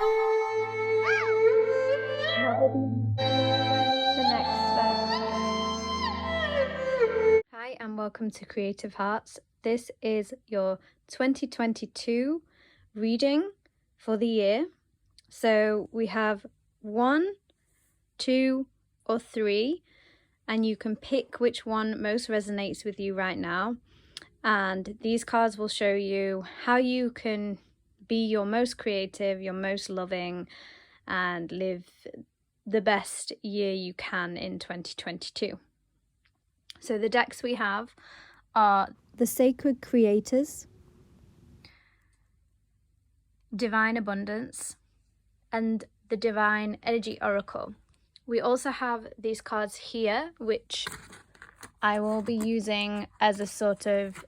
The next step. Hi and welcome to Creative Hearts. This is your 2022 reading for the year. So we have 1, 2, or 3, and you can pick which one most resonates with you right now. And these cards will show you how you can be your most creative, your most loving, and live the best year you can in 2022. So the decks we have are the Sacred Creators, Divine Abundance, and the Divine Energy Oracle. We also have these cards here, which I will be using as a sort of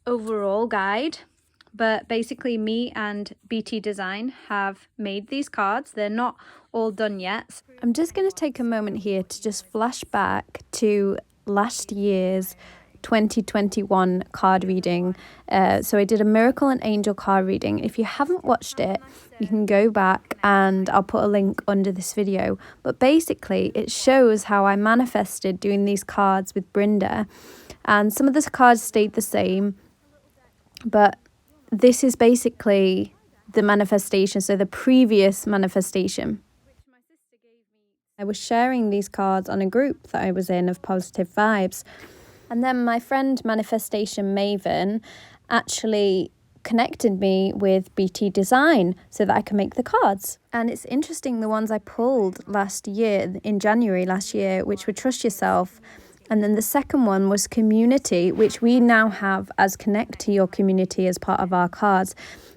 overall guide. But basically me and BT Design have made these cards. They're not all done yet. I'm just going to take a moment here to just flash back to last year's 2021 card reading. So I did a Miracle and Angel card reading. If you haven't watched it, you can go back and I'll put a link under this video. But basically it shows how I manifested doing these cards with Brynda. And some of the cards stayed the same, but this is basically the manifestation, so the previous manifestation. I was sharing these cards on a group that I was in of Positive Vibes. And then my friend Manifestation Maven actually connected me with BT Design so that I can make the cards. And it's interesting, the ones I pulled last year, in January last year, which were Trust Yourself. And then the second one was Community, which we now have as Connect to Your Community as part of our cards,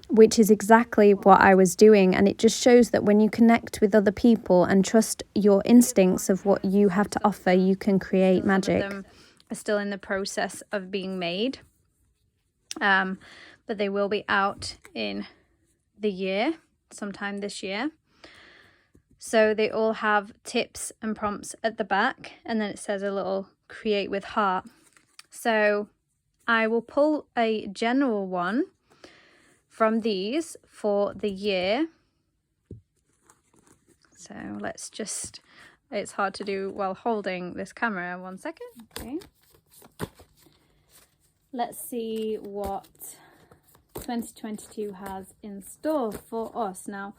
which is exactly what I was doing. And it just shows that when you connect with other people and trust your instincts of what you have to offer, you can create magic. Some of them are still in the process of being made, but they will be out in the year, sometime this year. So they all have tips and prompts at the back, and then it says a little create with heart. So I will pull a general one from these for the year. So let's just, it's hard to do while holding this camera. 1 second. Okay. Let's see what 2022 has in store for us. Now,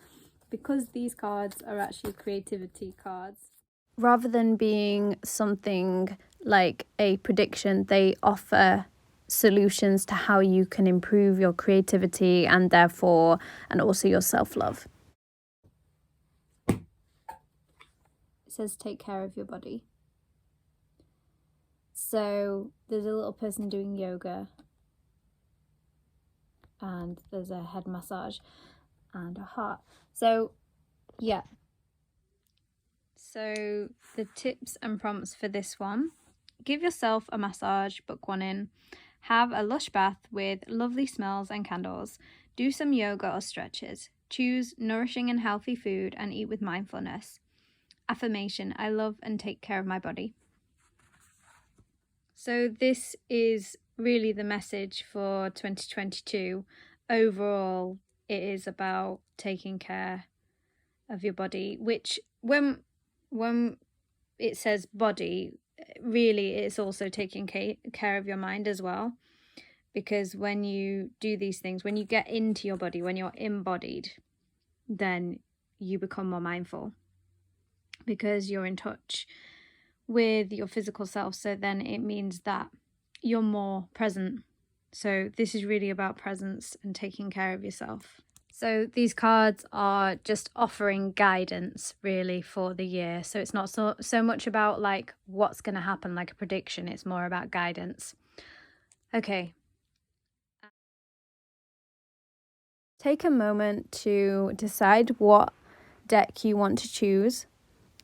because these cards are actually creativity cards, rather than being something like a prediction, they offer solutions to how you can improve your creativity and also your self-love. It says take care of your body. So there's a little person doing yoga, and there's a head massage and a heart. So yeah, so the tips and prompts for this one: give yourself a massage, book one in, have a lush bath with lovely smells and candles, do some yoga or stretches, choose nourishing and healthy food, and eat with mindfulness. Affirmation: I love and take care of my body. So this is really the message for 2022. Overall, it is about taking care of your body, which when it says body, really it's also taking care of your mind as well. Because when you do these things, when you get into your body, when you're embodied, then you become more mindful because you're in touch with your physical self. So then it means that you're more present. So this is really about presence and taking care of yourself. So these cards are just offering guidance really for the year. So it's not so much about like what's going to happen, like a prediction. It's more about guidance. Okay. Take a moment to decide what deck you want to choose,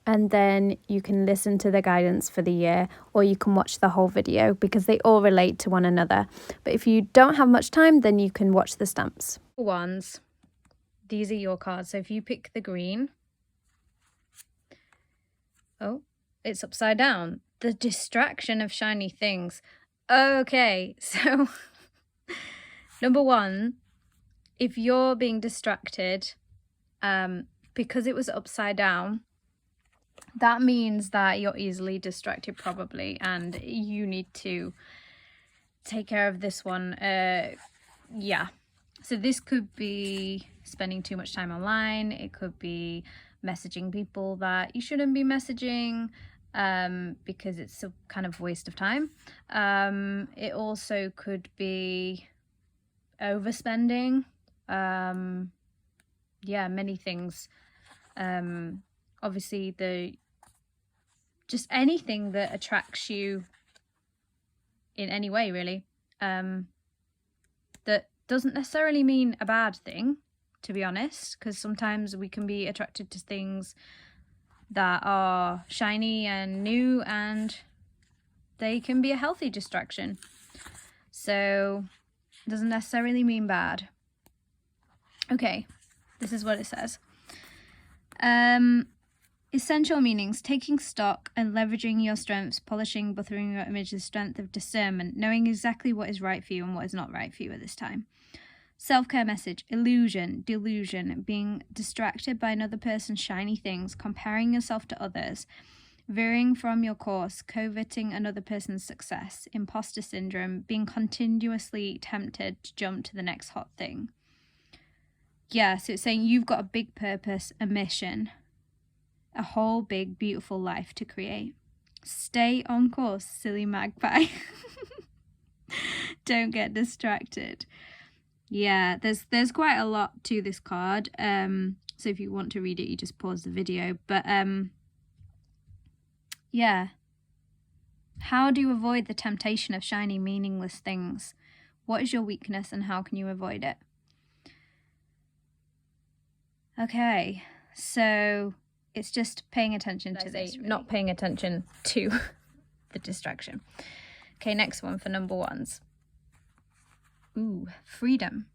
and then you can listen to the guidance for the year, or you can watch the whole video because they all relate to one another. But if you don't have much time, then you can watch the stamps. Ones, these are your cards. So if you pick the green, oh, it's upside down. The distraction of shiny things. Okay, so number 1, if you're being distracted because it was upside down, that means that you're easily distracted probably, and you need to take care of this one. Yeah, so this could be spending too much time online. It could be messaging people that you shouldn't be messaging, because it's a kind of waste of time. It also could be overspending. Yeah, many things. Obviously just anything that attracts you in any way, really. That doesn't necessarily mean a bad thing, to be honest, because sometimes we can be attracted to things that are shiny and new, and they can be a healthy distraction. So it doesn't necessarily mean bad. Okay, this is what it says. Essential meanings: taking stock and leveraging your strengths, polishing, buttering your image, the strength of discernment, knowing exactly what is right for you and what is not right for you at this time. Self-care message: illusion, delusion, being distracted by another person's shiny things, comparing yourself to others, veering from your course, coveting another person's success, imposter syndrome, being continuously tempted to jump to the next hot thing. Yeah, so it's saying you've got a big purpose, a mission, a whole big beautiful life to create. Stay on course, silly magpie. Don't get distracted. Yeah, there's quite a lot to this card. So if you want to read it, you just pause the video. But yeah. How do you avoid the temptation of shiny, meaningless things? What is your weakness and how can you avoid it? Okay, so it's just paying attention to this, really. Not paying attention to the distraction. Okay, next one for number ones. Ooh, freedom.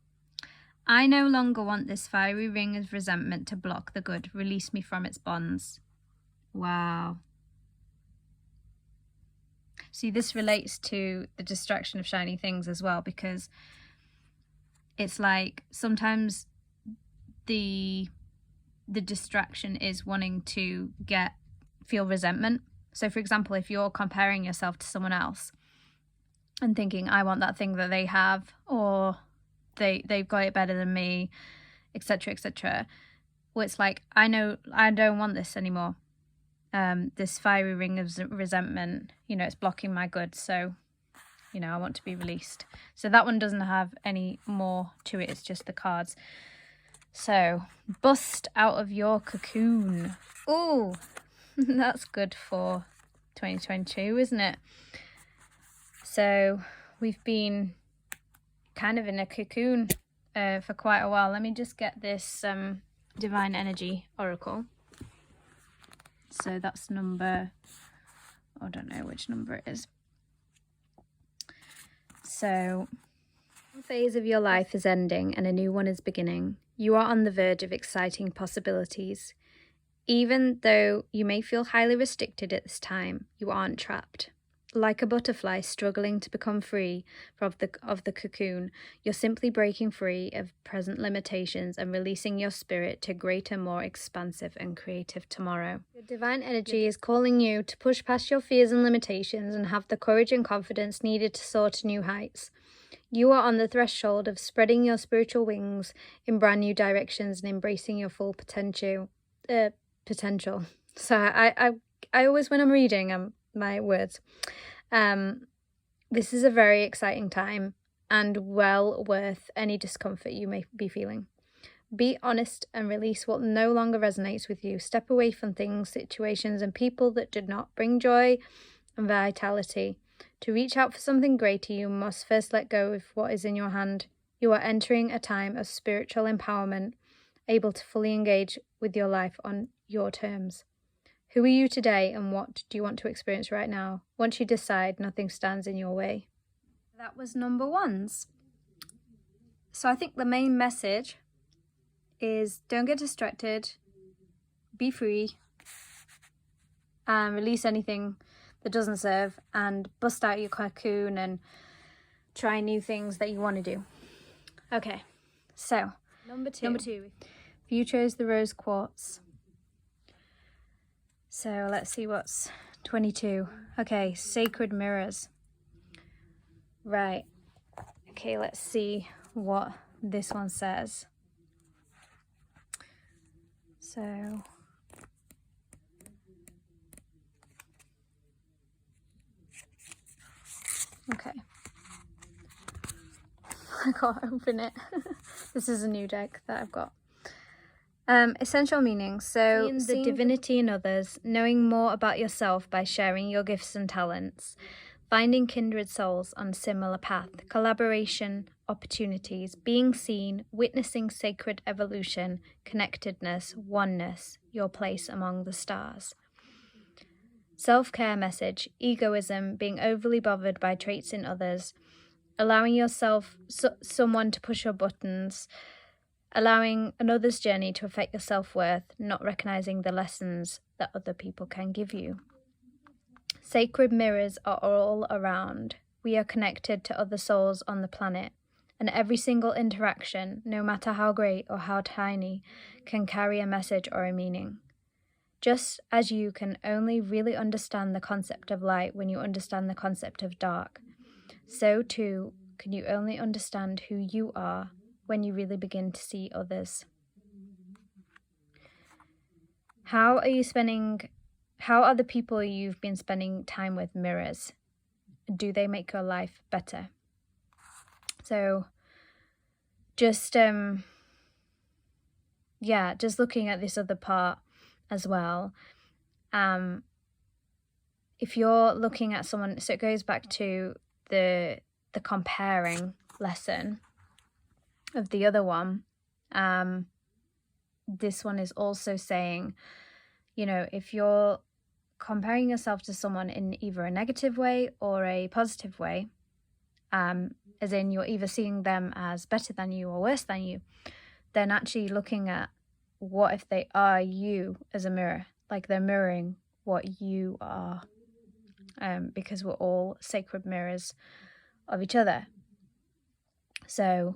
I no longer want this fiery ring of resentment to block the good. Release me from its bonds. Wow. See, this relates to the distraction of shiny things as well, because it's like sometimes the distraction is wanting to feel resentment. So for example, if you're comparing yourself to someone else and thinking, I want that thing that they have, or they've got it better than me, etc., etc. Well, it's like, I know I don't want this anymore. This fiery ring of resentment, it's blocking my good, so I want to be released. So that one doesn't have any more to it, it's just the cards. So bust out of your cocoon. Ooh, that's good for 2022, isn't it? So we've been kind of in a cocoon for quite a while. Let me just get this Divine Energy Oracle. So that's number, I don't know which number it is. So, one phase of your life is ending and a new one is beginning. You are on the verge of exciting possibilities. Even though you may feel highly restricted at this time, you aren't trapped. Like a butterfly struggling to become free of the cocoon, you're simply breaking free of present limitations and releasing your spirit to greater, more expansive and creative tomorrow. Your divine energy is calling you to push past your fears and limitations and have the courage and confidence needed to soar to new heights. You are on the threshold of spreading your spiritual wings in brand new directions and embracing your full potential. So I always, when I'm reading, my words. This is a very exciting time and well worth any discomfort you may be feeling. Be honest and release what no longer resonates with you. Step away from things, situations, and people that did not bring joy and vitality. To reach out for something greater, you must first let go of what is in your hand. You are entering a time of spiritual empowerment, able to fully engage with your life on your terms. Who are you today and what do you want to experience right now? Once you decide, nothing stands in your way. That was number ones. So I think the main message is don't get distracted, be free, and release anything that doesn't serve, and bust out your cocoon and try new things that you want to do. Okay, so number two. You chose the rose quartz. So let's see what's 22. Okay, sacred mirrors. Right. Okay, let's see what this one says. So okay. I can't open it. This is a new deck that I've got. Essential meanings. So seeing the divinity in others, knowing more about yourself by sharing your gifts and talents, finding kindred souls on a similar path, collaboration, opportunities, being seen, witnessing sacred evolution, connectedness, oneness, your place among the stars. Self-care message, egoism, being overly bothered by traits in others, allowing yourself someone to push your buttons, allowing another's journey to affect your self-worth, not recognizing the lessons that other people can give you. Sacred mirrors are all around. We are connected to other souls on the planet, and every single interaction, no matter how great or how tiny, can carry a message or a meaning. Just as you can only really understand the concept of light when you understand the concept of dark, so too can you only understand who you are when you really begin to see others. How are the people you've been spending time with mirrors? Do they make your life better? So just just looking at this other part as well. If you're looking at someone, so it goes back to the comparing lesson of the other one. This one is also saying, you know, if you're comparing yourself to someone in either a negative way or a positive way, as in you're either seeing them as better than you or worse than you, then actually looking at what if they are you as a mirror, like they're mirroring what you are, because we're all sacred mirrors of each other. So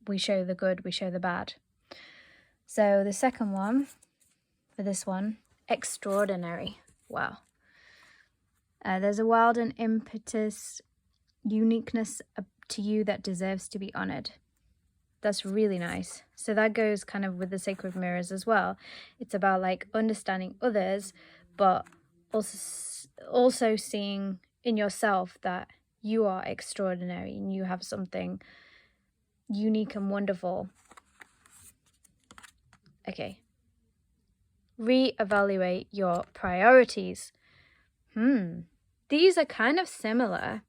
we show the good, we show the bad. So the second one, for this one, extraordinary. Wow. There's a wild and impetuous uniqueness to you that deserves to be honored. That's really nice. So that goes kind of with the sacred mirrors as well. It's about like understanding others, but also seeing in yourself that you are extraordinary and you have something unique and wonderful. Okay. Reevaluate your priorities. These are kind of similar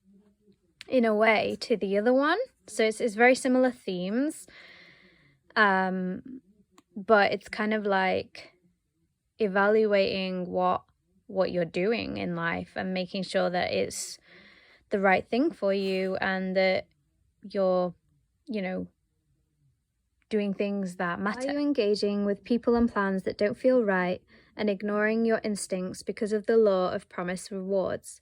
in a way to the other one. So it's very similar themes. But it's kind of like evaluating what you're doing in life and making sure that it's the right thing for you and that you're, you know, doing things that matter. Are you engaging with people and plans that don't feel right and ignoring your instincts because of the law of promised rewards?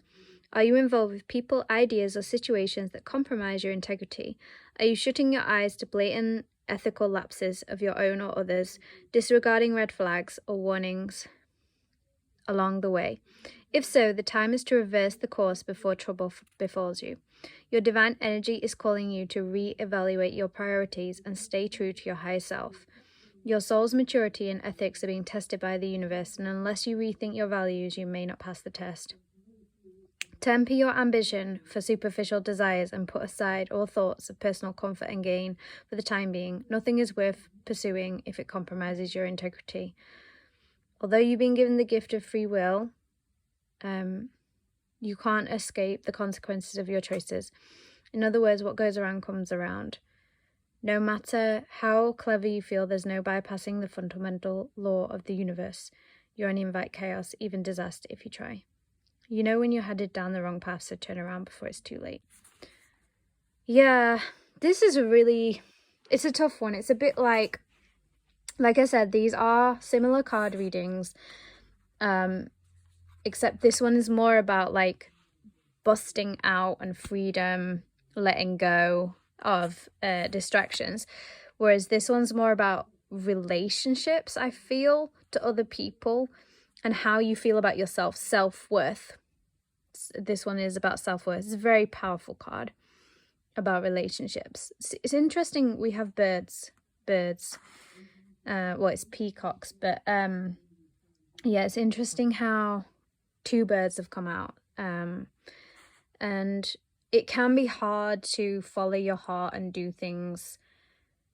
Are you involved with people, ideas, or situations that compromise your integrity? Are you shutting your eyes to blatant ethical lapses of your own or others, disregarding red flags or warnings along the way? If so, the time is to reverse the course before trouble befalls you. Your divine energy is calling you to re-evaluate your priorities and stay true to your higher self. Your soul's maturity and ethics are being tested by the universe, and unless you rethink your values, you may not pass the test. Temper your ambition for superficial desires and put aside all thoughts of personal comfort and gain for the time being. Nothing is worth pursuing if it compromises your integrity. Although you've been given the gift of free will, you can't escape the consequences of your choices. In other words, what goes around comes around. No matter how clever you feel, there's no bypassing the fundamental law of the universe. You only invite chaos, even disaster, if you try. You know when you're headed down the wrong path, so turn around before it's too late. Yeah, this is it's a tough one. It's a bit like I said, these are similar card readings, except this one is more about like busting out and freedom, letting go of distractions, whereas this one's more about relationships, I feel, to other people, and how you feel about yourself, self-worth. This one is about self-worth. It's a very powerful card about relationships. It's interesting. We have birds. Well, it's peacocks, but yeah, it's interesting how 2 birds have come out. And it can be hard to follow your heart and do things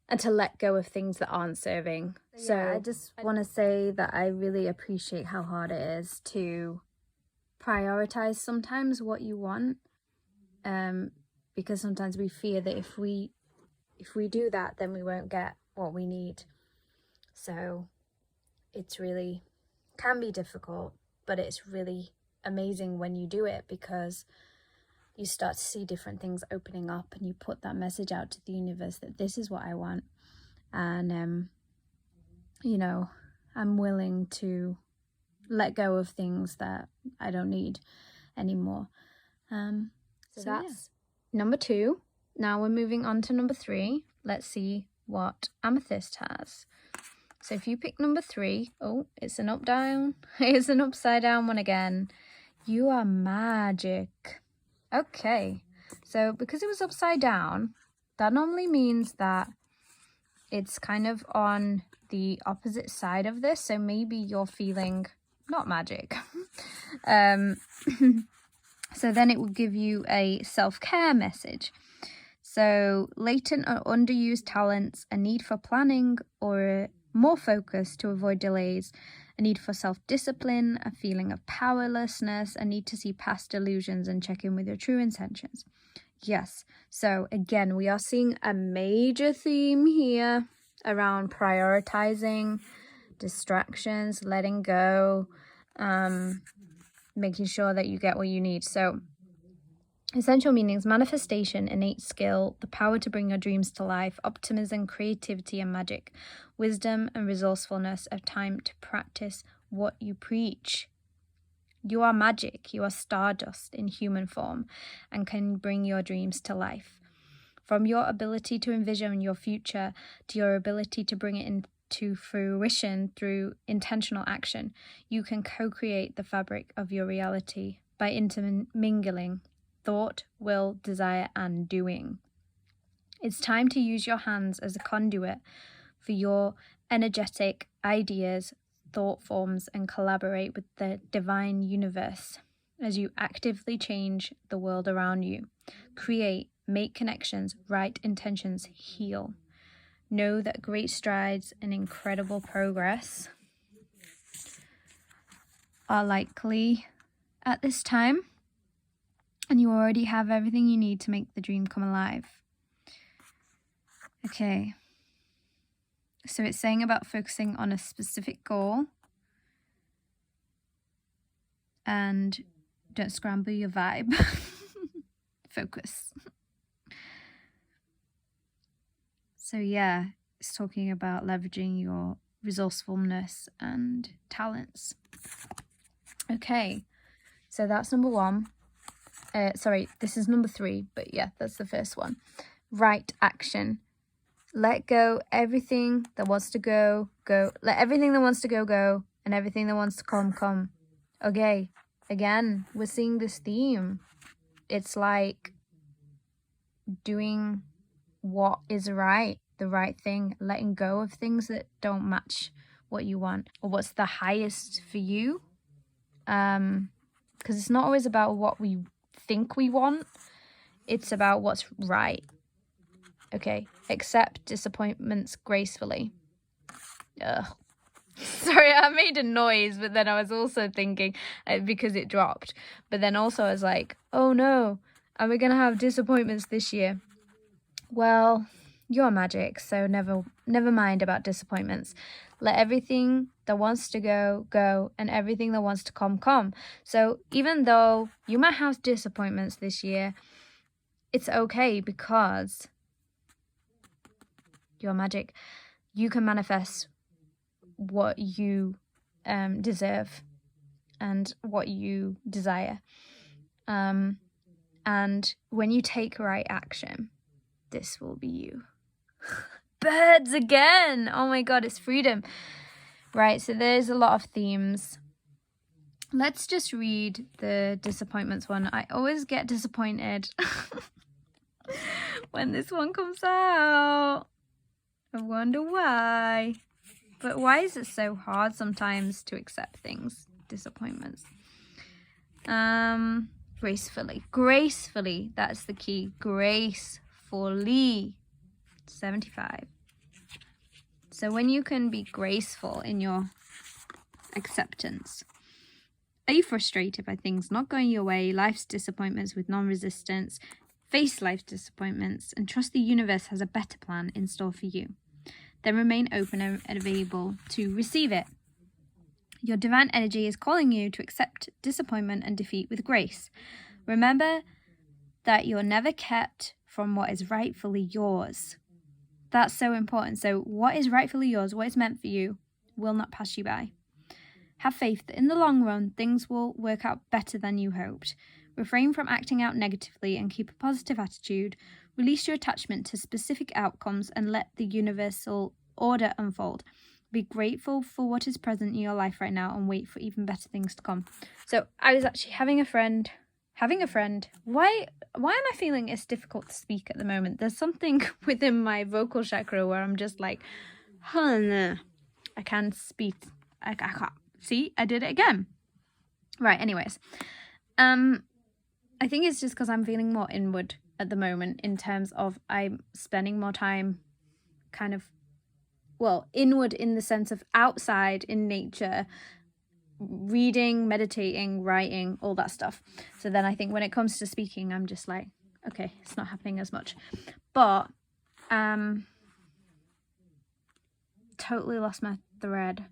and to let go of things that aren't serving. So I just want to say that I really appreciate how hard it is to prioritize sometimes what you want, because sometimes we fear that if we do that, then we won't get what we need. So it's really can be difficult, but it's really amazing when you do it, because you start to see different things opening up, and you put that message out to the universe that this is what I want, and you know, I'm willing to let go of things that I don't need anymore. So that's number 2. Now we're moving on to number 3. Let's see what Amethyst has. So if you pick number 3, oh, it's an up down. It's an upside down one again. You are magic. Okay, so because it was upside down, that normally means that it's kind of on the opposite side of this. So maybe you're feeling not magic. So then it will give you a self-care message. So latent or underused talents, a need for planning or more focus to avoid delays, a need for self-discipline, a feeling of powerlessness, a need to see past illusions and check in with your true intentions. Yes, so again, we are seeing a major theme here around prioritizing, distractions, letting go, making sure that you get what you need. So essential meanings: manifestation, innate skill, the power to bring your dreams to life, optimism, creativity and magic, wisdom and resourcefulness, a time to practice what you preach. You are magic. You are stardust in human form and can bring your dreams to life. From your ability to envision your future to your ability to bring it into fruition through intentional action, you can co-create the fabric of your reality by intermingling thought, will, desire, and doing. It's time to use your hands as a conduit for your energetic ideas, thought forms, and collaborate with the divine universe as you actively change the world around you. Create, make connections, write intentions, heal. Know that great strides and incredible progress are likely at this time, and you already have everything you need to make the dream come alive. Okay. So it's saying about focusing on a specific goal and don't scramble your vibe. Focus. So yeah, it's talking about leveraging your resourcefulness and talents. Okay, so that's number 1. Sorry, this is number 3, but yeah, that's the first one. Right action. Let go everything that wants to go, go. Let everything that wants to go, go. And everything that wants to come, come. Okay, again, we're seeing this theme. It's like doing what is right, the right thing, letting go of things that don't match what you want or what's the highest for you. Because it's not always about what we think we want. It's about what's right. Okay, accept disappointments gracefully. Ugh. Sorry, I made a noise, but then I was also thinking, because it dropped. But then also I was like, oh no, are we going to have disappointments this year? Well, you're magic, so never mind about disappointments. Let everything that wants to go, go, and everything that wants to come, come. So even though you might have disappointments this year, it's okay, because you're magic. You can manifest what you deserve and what you desire. And when you take right action, this will be you. birds again. Oh my god, it's freedom. Right, so there's a lot of themes. Let's just read the disappointments one. I always get disappointed when this one comes out. I wonder why. But why is it so hard sometimes to accept things? Disappointments. Gracefully. Gracefully. That's the key. Gracefully. 75. So when you can be graceful in your acceptance. Are you frustrated by things not going your way, life's disappointments with non-resistance? Face life's disappointments and trust the universe has a better plan in store for you. Then remain open and available to receive it. Your divine energy is calling you to accept disappointment and defeat with grace. Remember that you're never kept from what is rightfully yours. That's so important. So what is rightfully yours, what is meant for you, will not pass you by. Have faith that in the long run, things will work out better than you hoped. Refrain from acting out negatively and keep a positive attitude. Release your attachment to specific outcomes and let the universal order unfold. Be grateful for what is present in your life right now and wait for even better things to come. So I was actually having a friend. Why am I feeling it's difficult to speak at the moment? There's something within my vocal chakra where I'm just like, I can't speak. I can't. See, I did it again. Right, anyways. I think it's just because I'm feeling more inward at the moment in terms of I'm spending more time kind of, well, inward in the sense of outside in nature, reading, meditating, writing, all that stuff. So then I think when it comes to speaking, I'm just like, okay, it's not happening as much. But totally lost my thread.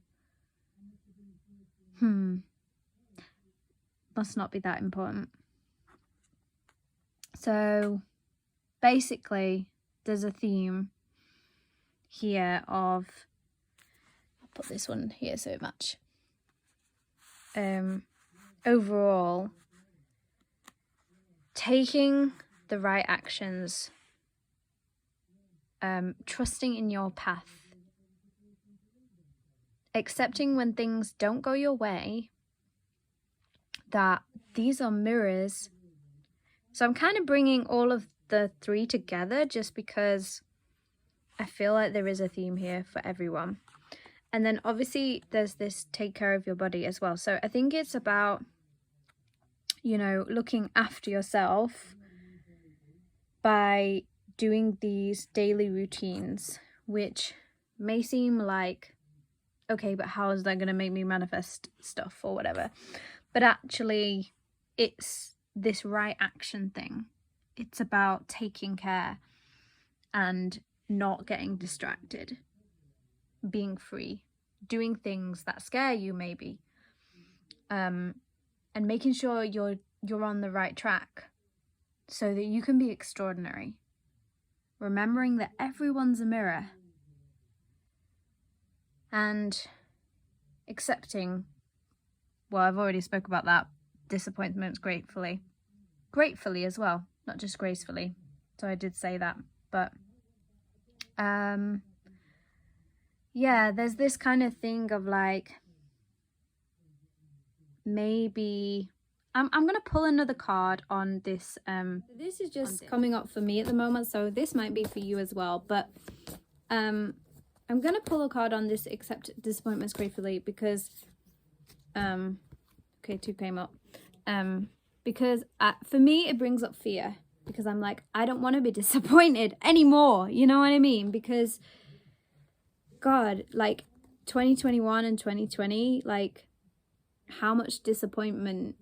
Must not be that important. So basically there's a theme here of, I'll put this one here so it match. Overall, taking the right actions, trusting in your path, accepting when things don't go your way, that these are mirrors. So I'm kind of bringing all of the three together just because I feel like there is a theme here for everyone. And then obviously there's this take care of your body as well. So I think it's about, you know, looking after yourself by doing these daily routines, which may seem like, okay, but how is that going to make me manifest stuff or whatever? But actually, it's this right action thing. It's about taking care and not getting distracted, being free, doing things that scare you maybe, and making sure you're on the right track so that you can be extraordinary. Remembering that everyone's a mirror and accepting, well, I've already spoke about that, disappointments gratefully as well, not just gracefully. So I did say that, but yeah, there's this kind of thing of like, maybe I'm gonna pull another card on this. This is just coming up for me at the moment, so this might be for you as well, but I'm gonna pull a card on this, accept disappointments gratefully, because okay, 2 came up, because for me it brings up fear, because I'm like, I don't want to be disappointed anymore, you know what I mean? Because God, like 2021 and 2020, like how much disappointment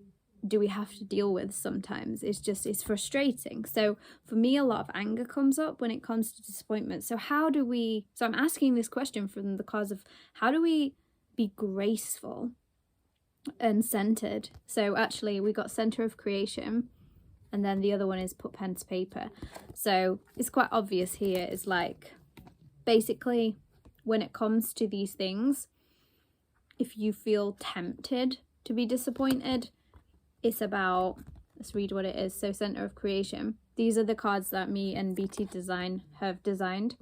do we have to deal with sometimes? It's frustrating. So for me, a lot of anger comes up when it comes to disappointment. So I'm asking this question from the cause of, how do we be graceful and centered? So actually we got center of creation, and then the other one is put pen to paper. So it's quite obvious here. It's like, basically, when it comes to these things, if you feel tempted to be disappointed, it's about, let's read what it is. So center of creation. These are the cards that me and BT Design have designed.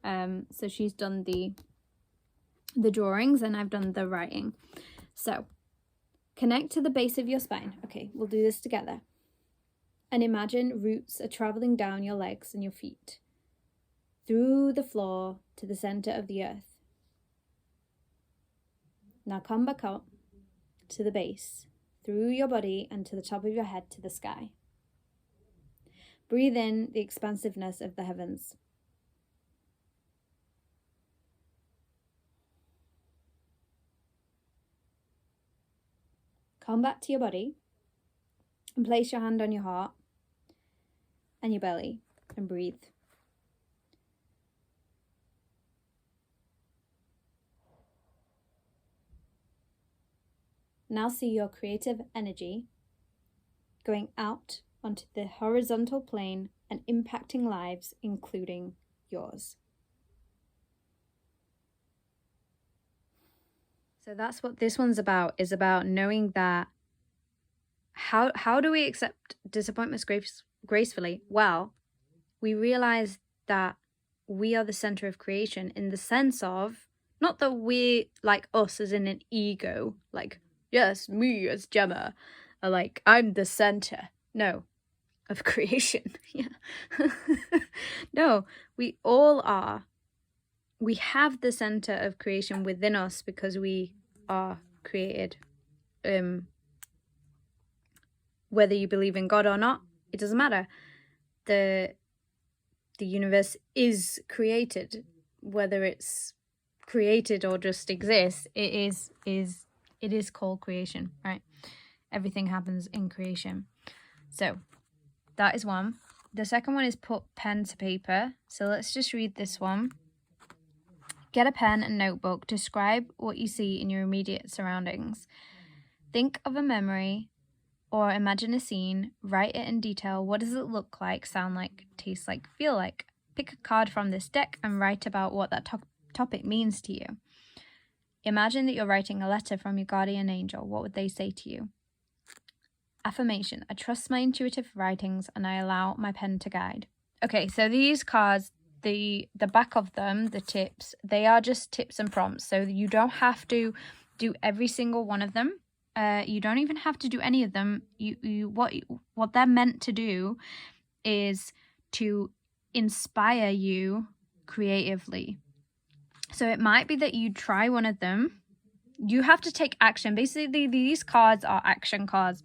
So she's done the drawings and I've done the writing. So connect to the base of your spine. Okay, we'll do this together. And imagine roots are traveling down your legs and your feet, through the floor to the center of the earth. Now come back up to the base, through your body and to the top of your head to the sky. Breathe in the expansiveness of the heavens. Come back to your body and place your hand on your heart and your belly and breathe. Now see your creative energy going out onto the horizontal plane and impacting lives, including yours. So that's what this one's about, is about knowing that how do we accept disappointments gracefully? Well, we realize that we are the center of creation, in the sense of, not that we, like us as in an ego, like, yes, me as Gemma, or like, I'm the center. No, of creation. Yeah. No, we all are. We have the center of creation within us because we are created. Whether you believe in God or not, it doesn't matter. The universe is created, whether it's created or just exists. It is called creation, right? Everything happens in creation. So that is one. The second one is put pen to paper. So let's just read this one. Get a pen and notebook. Describe what you see in your immediate surroundings. Think of a memory or imagine a scene. Write it in detail. What does it look like, sound like, taste like, feel like? Pick a card from this deck and write about what that topic means to you. Imagine that you're writing a letter from your guardian angel. What would they say to you? Affirmation. I trust my intuitive writings and I allow my pen to guide. Okay, so these cards, the back of them, the tips, they are just tips and prompts. So you don't have to do every single one of them. You don't even have to do any of them. What they're meant to do is to inspire you creatively. So it might be that you try one of them. You have to take action. Basically, these cards are action cards.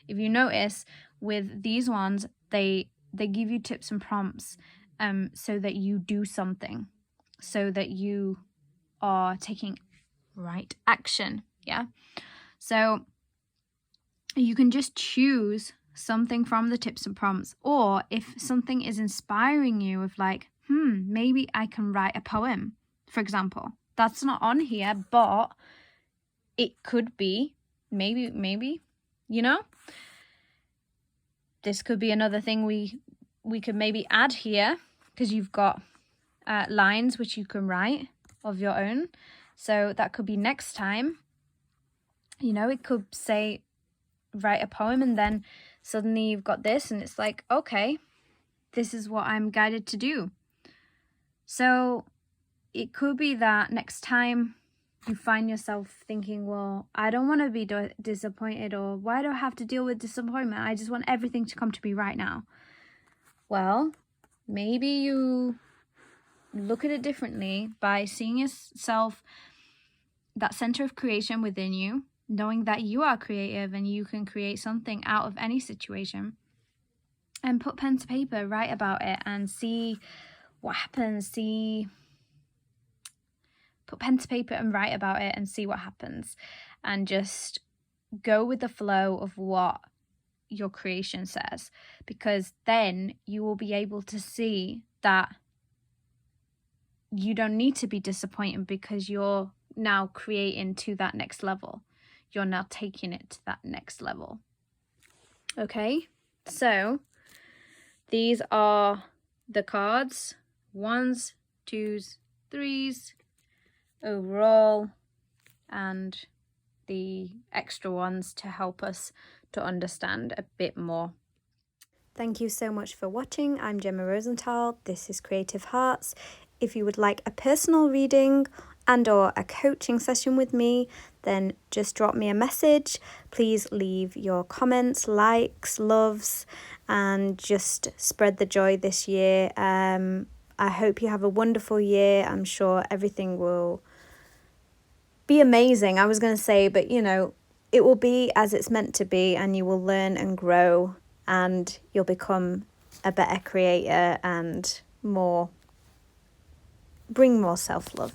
If you notice, with these ones, they give you tips and prompts so that you do something, so that you are taking right action. Yeah. So you can just choose something from the tips and prompts, or if something is inspiring you, of like, maybe I can write a poem, for example. That's not on here, but it could be, maybe, you know? This could be another thing we could maybe add here, because you've got lines which you can write of your own. So that could be next time. You know, it could say, write a poem, and then suddenly you've got this, and it's like, okay, this is what I'm guided to do. So it could be that next time you find yourself thinking, well, I don't want to be disappointed, or why do I have to deal with disappointment? I just want everything to come to me right now. Well, maybe you look at it differently by seeing yourself, that center of creation within you, knowing that you are creative and you can create something out of any situation, and put pen to paper, write about it and see what happens. Put pen to paper and write about it and see what happens, and just go with the flow of what your creation says, because then you will be able to see that you don't need to be disappointed, because you're now creating to that next level. You're now taking it to that next level. Okay, so these are the cards, 1s, 2s, 3s overall, and the extra ones to help us to understand a bit more. Thank you so much for watching. I'm Gemma Rosenthal. This is Creative Hearts. if you would like a personal reading and or a coaching session with me, then just drop me a message. Please leave your comments, likes, loves, and just spread the joy this year. I hope you have a wonderful year. I'm sure everything will be amazing, I was going to say, but you know, it will be as it's meant to be, and you will learn and grow, and you'll become a better creator and bring more self-love.